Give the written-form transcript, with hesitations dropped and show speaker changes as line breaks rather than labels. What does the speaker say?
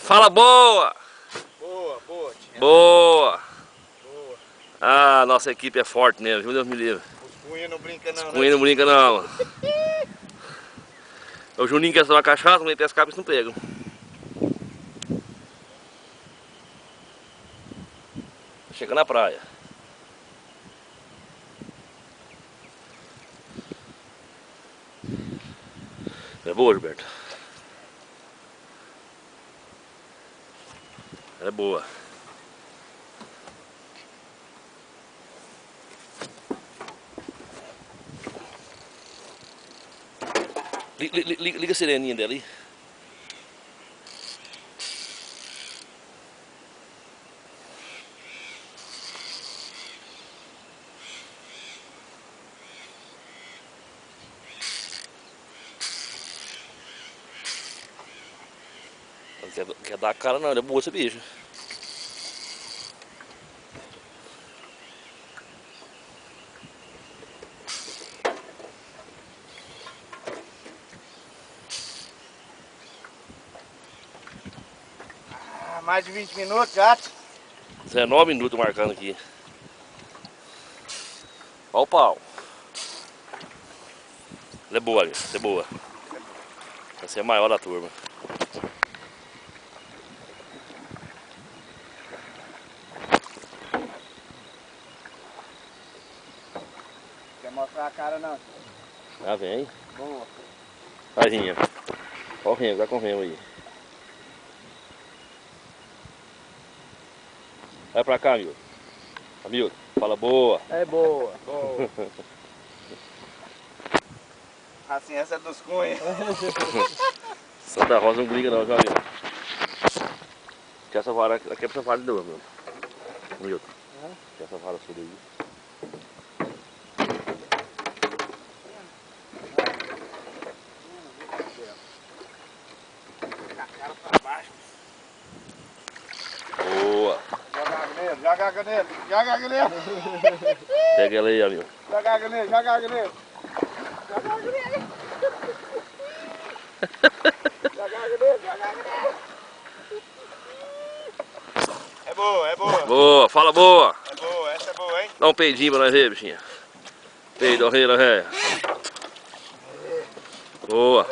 Fala boa!
Boa, boa, tia.
Boa!
Boa.
Ah, nossa equipe é forte mesmo, viu? Deus me livre.
Os cunha não brincam não,
Os cunha não brinca não. O Juninho quer tomar cachaça, mas pescar eles não pegam. Chega na praia. É boa, Gilberto? É boa. Liga a sireninha dela aí. Não quer dar a cara não, ele é boa esse bicho.
Mais de 20 minutos já.
19 minutos marcando aqui. Olha o pau. Ela é boa, ali, essa é boa. Essa é a maior da turma.
Quer mostrar a cara não?
Ah, vem.
Boa.
Vai, Rinha. Ó o Rinha, vai com o Rinha aí. Vai pra cá, Milton. Milton, fala boa.
É boa, boa. Assim, essa é dos cunha.
Santa Rosa não briga não, já viu? Quer essa vara, aqui é essa vara de novo, meu. Milton. Quer essa vara sua aí?
Cara pra baixo.
Boa.
Joga água nele, joga água nele, joga água nele.
Pega ela aí, amigo.
Joga água nele, joga água nele. Joga água nele. Joga água nele, joga água nele. É boa, é boa.
Boa, fala boa.
É boa, essa é boa, hein?
Dá um peidinho pra nós ver, bichinha. Peido, rei, ré. Boa.